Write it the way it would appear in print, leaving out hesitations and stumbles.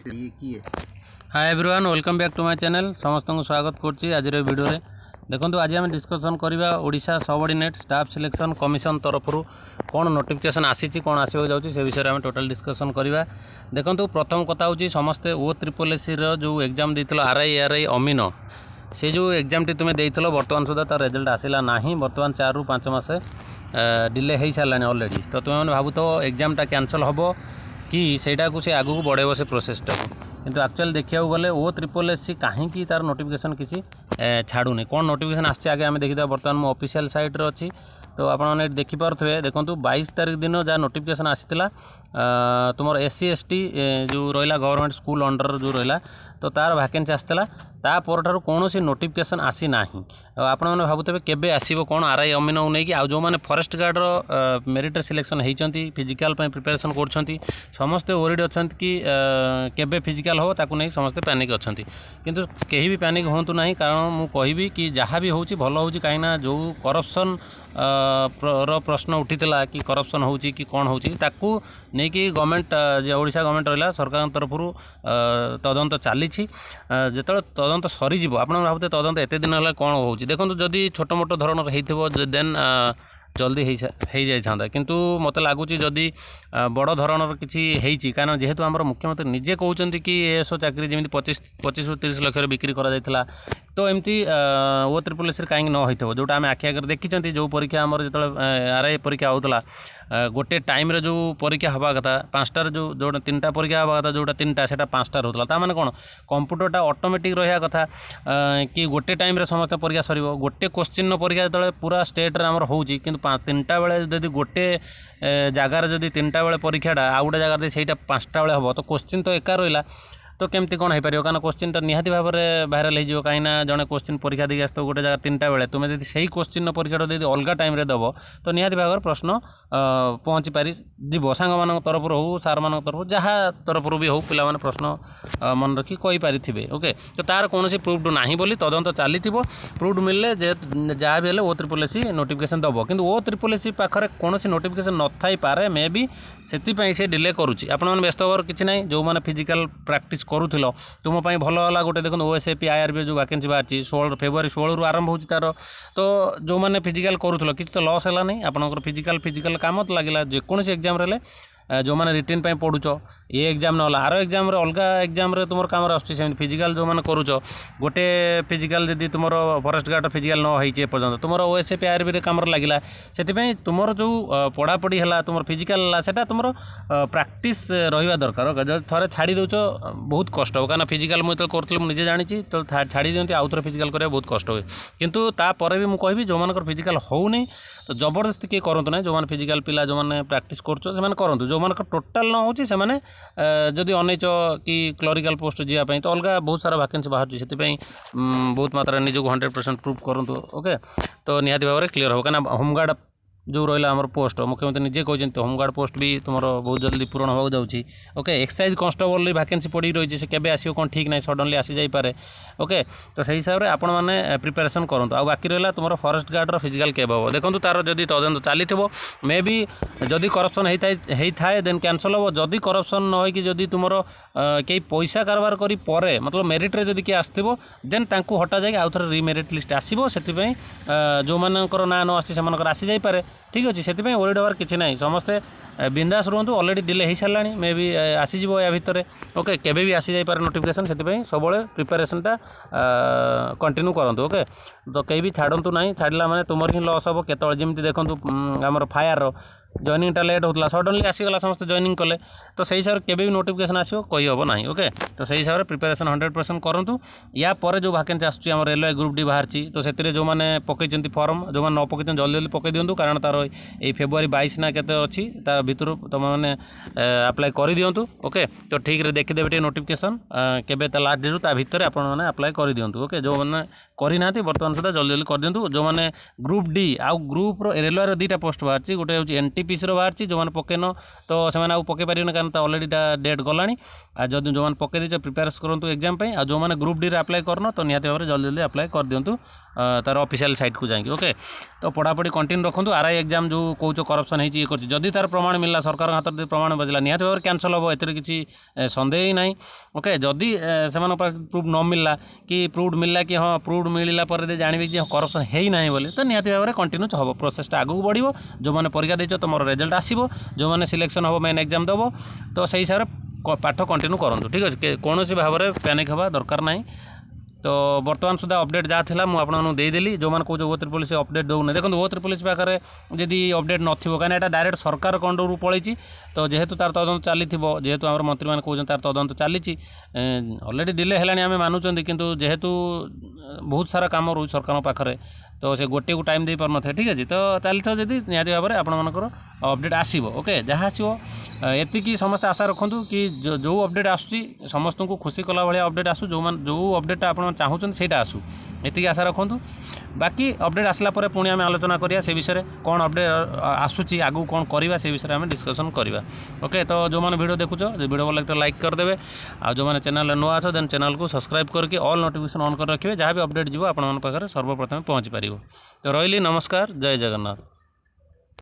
ये किए। Hi everyone, welcome back to my channel. समस्त को स्वागत करछि आज वीडियो रे। देखो आज आम डिस्कसन करवा Odisha subordinate staff selection commission तरफ कौन नोटिफिकेशन आसी कौन आसो जाऊँगी से विषय में टोटाल डिस्कसन करवा। देखो प्रथम कथा हूँ समस्ते O-SSS जो एग्जाम देते RI अमीन से जो एग्जाम टी तुम्हें देते बर्तमान सुधा तार रिजल्ट आसला ना। बर्तमान 4 ରୁ 5 मास डिले हो सारा अलरेडी। तो तुम्हें भावु तो एग्जामटा कैंसल हम कि सहीटा को से आगू बढ़ेब से प्रोसेसटा को, किंतु एक्चुअल देखा गले O-SSS कहीं तार नोटिफिकेशन किसी छाड़ूनी। कौन नोटिफिकेशन आगे आगे देखा बर्तमान मो ऑफिशियल साइट रे अच्छी। तो आपने देखिपे देखो 22 तारीख दिन जहाँ नोटिफिकेशन आसाला तुम SC/ST जो रहा गवर्नमेंट स्कूल अंडर जो रहा तो तार वैकेंसी आसाला तापर ठार कौन नोटिफिकेशन आसी ना। आपने भावुवे केबे आसो कौन RI अमीन को लेकिन आउ जो मैंने फॉरेस्ट गार्ड मेरिट सिलेक्शन होती फिजिकल प्रिपरेशन कर समस्ते ओरिड अच्छा कि केबे फिजिकल हो ताकू नहीं समस्ते पैनिक अच्छा, किंतु कहीं भी पैनिक हूँ ना। कारण मुझे कहबी कि जहाँ भी हो भल हो कहीं जो करप्शन प्रश्न उठीला कि करप्शन हो कि कौन हो नहीं कि गवर्नमेंट ओडिशा गवर्नमेंट रहा सरकार तरफ तदंत चली जो तदंत सरीज आप भावते तदंत एत दिन है कौन हो देखो जदि छोट मोट धरण हो देन जल्दी हो जाता, किंतु मत लगुच जदि बड़ धरणर किसी कारण जेहेतु आम मुख्यमंत्री निजे कहते कि एएसओ चाकरी जमी 25 ରୁ 30 लक्ष बिक्री कर तो एमती O-SSS कहीं न होता जोटा आम आखि आगे देखी जो परीक्षा आमर जो RI परीक्षा होता गोटे टाइम रे जो परीक्षा हवा कथा 5टार जो 3टा परीक्षा हवा कथा जोटा 3टा से 5टार होता ता माने कौन कंप्यूटरटा ऑटोमेटिक रहा कथा कि गोटे टाइम रे समस्त परीक्षा सर गोटे क्वेश्चन परीक्षा जो पूरा स्टेट रे आमर होउची किंतु 3टा बेले जदि गोटे जगार जदि 3टा बेले परीक्षाटा आउ गोटे जगार सहीटा 5टा बेले हम तो क्वेश्चन तो एका रहा तो केमती कौन हो पार कारण क्वेश्चन तो निहाती भाव में भाइराल हो कहीं जड़े क्वेश्चन परीक्षा दी आस गोटे जगह 3टा बेले तुम्हें यदि सही क्वेश्चन परीक्षा यदि अलग टाइम रे दब तो निहाती भाव प्रश्न पहुँची पारि सांग मान तरफ हो सार मान तरफ जहाँ तरफ भी हो पिला प्रश्न मन रखी कहींपारे। ओके, तो तार कौन प्रूफ्ड ना बोली तदंत चली प्रूफ्ड मिलले जहाँ भी O-SSS नोटिफिकेशन दब कि O-SSS पाखे कौन नोटिफिकेशन न थी पारे मे भी से डिले करुच्ची। आपने व्यस्त हबार किसी ना जो मैंने फिजिकल प्रैक्टिस करूल तुम भल है गोटे देखो OSAP IRB जो वैकेंसी बाहरी 16 फेब्रुआरी 16 ରୁ आरंभ हो तार तो जो मैंने फिजिकल करूल किसी तो लॉस है नहीं आपंकर फिजिकल काम तो लगे जेकोसी एग्जाम रे जो मैंने रिटेन पे पढ़ुच ये एग्जाम ना आर एग्जाम अलग एग्जाम तुम कम आसमें फिजिकल जो मैंने करुच गोटे फिजिकल जदि तुम फॉरेस्ट गार्ड फिजिकल न हो पर्यटन तुम OSAP IRB कम लगे से तुम जो पढ़ापढ़ी है तुम फिजिकल है तुम प्रैक्टिस रहा दरकार। जब थे छाड़ी दौच बहुत कष्ट हो कारण फिजिकल मुझे करूँ मुझे जानी तो छाड़ी दिखती आउ थे फिजिकल करा बहुत कष्ट हुए किंतु तापर भी मुझे कहि जो मान फिजिकल होनी तो जबरदस्ती किए करूँ ना जो मैंने फिजिकल पिला जो मैंने प्रैक्टिस करूँ जो मान टोटाल न हो जदि अनैच कि क्लरिकल पोस्ट जावाई तो अलग बहुत सारा वैकेंसी बाहर से बहुत मात्रा निजक 100% प्रूफ करूँ। ओके, तो निहाती भाव में क्लीयर हो कहीं होमगार्ड जो रहा आम पोस्ट मुख्यमंत्री निजे कहते होमगार्ड पोस्ट भी तुम बहुत जल्दी पूरण होगा जाऊँगी। ओके, एक्साइज कन्स्टेबल वैकेंसी पड़ी रही है केबे आसो कौन ठीक ना सडनली आसी जापे। ओके, तो सही हिसाब से आपण मैंने प्रिपेरेसन करूँ। आ बाकी रहा तुम फॉरेस्ट गार्डर फिजिकल केबे हम देखो तार जदि तदंत चली मे भी जदि करप्शन होता है देन कैंसल हम जदि करप्शन न होगी जदि तुम कई पैसा कारबार करी परे मतलब मेरिट रे जदि किए आसो देन तांको हटा जाए आउ थे रिमेरिट लिस्ट आसो से जो मानकर ना न आसी आसी जापे। ठीक अच्छे से ओरिड हबार किसी ना समस्ते बिंदास रुहतु ऑलरेडी डिले हो सारा मे भी आसीज या भितर। ओके, केबे भी आसी जाए नोटिफिकेशन से सब प्रिपेरेसनटा कंटिन्यू करूँ। ओके, तो कहीं भी छाड़ू ना छाड़ा मैंने तुम ही लॉस हम केत जमी देखो आम फायर जॉइनिंगटा लेट होता सडनली आसीगला समस्त जॉइनिंग कले तो सही हिसाब से केबे भी नोटिफिकेशन आसो कही हम ना। ओके, तो सही हिसाब से प्रिपेरेसन 100% करूँ। या पर जो वैकेंसी आसुच्ची रेलवे ग्रुप डी बाहर तो से जो मैंने पकई फॉर्म जो मैंने न पकई जल्दी जल्दी पकई दिंतु कारण तार ये फेब्रुआरी 22 ना केते अच्छी तार भितर तुम मैंने अप्लाई कर दिंतु। ओके, तो ठीक रे देखिदेवे नोटिफिकेशन केबे लास्ट डेट ता भितर आपने अप्लाई कर दिंतु। ओके, जो मैंने करना बर्तमान सुधा जल्दी जल्दी कर दिंतु जो मैंने ग्रुप डी आउ ग्रुप रेलवे 2टा पोस्ट बाहर गोटे हूँ NTP NTPC बाहर जो मैंने पकेन तो से पकई पारे कारण अलरेडी डेट गला जो जो मैंने पकई दे प्रिपेयर करूँ एग्जाम आ जो मैंने ग्रुप डी अप्लाई करन तो निहत भाव में जल्दी जल्दी अप्लाई कर दिंतु तार ऑफिशियल साइट को जाएंगे ओके। तो पढ़ापढ़ी कंटिन्यू रखुँ RI एग्जाम जो कौच करप्शन होती कर जदि तार प्रमाण मिलला सरकार हाथ में प्रमाण बजला निहत भाव में कैंसल हम ए किसी सन्देह ही ना ओके। जदि से प्रूफ न मिलला कि प्रूफ मिलला कि हाँ प्रूफ मिलला पर जानवे कि करप्शन है ना बोले तो निहत भाव में कंटिन्यू हम प्रोसेसटा आगू बढ़ो जो मैंने परीक्षा देच तुम रिजल्ट आसो जो मैंने सिलेक्शन हम मेन एग्जाम देव तो से हिसाब से पाठ कंटिन्यू करूँ ठीक अच्छे कौन भाव में पैनिक हवा दरकार ना। तो बर्तमान सुधा अपडेट जहाँ था मुझे देदेली जो मैंने कौन O3 अपडेट दौने देखो O3 पाखे जदि अपडेट नथिबो कहीं यहाँ डायरेक्ट सरकार कंडरू पलैची तो जेहेतु तार तदंत चली जेहेतु आम मंत्री मैंने कहते तार तदंत चली अलरेडी डिले है आम मानुंट किंतु जेहेतु बहुत सारा काम रोज सरकार पाखे तो से गोटे को टाइम दे पार ठीक अच्छे तो चलता जदि निहत भाव में आपर अपडेट आसो ओके जहाँ आसो एतिकी समस्त आशा रखुँ कि जो अपडेट आसूँ समस्त को खुशी कला भाया अपडेट आसू जो अपडेट आप चाहूँ से आसू एतिकी आशा रखुँ। बाकी अपडेट आसला पर पुणी आम आलोचना करिया से विषय कौन अपडेट आसूँ आगू कौन करवा से विषय में डिस्कसन करवा ओके। तो जो मैंने वीडियो देखुच वीडियो भल लगे तो लाइक करदे आ जो मैंने चैनल नुआ अच्छ देन चैनल को सब्सक्राइब करके ऑल नोटिफिकेशन ऑन कर रखिए जहाँ भी अपडेट जीव आप सर्वप्रथम पहुँची पार। तो रही नमस्कार जय जगन्नाथ।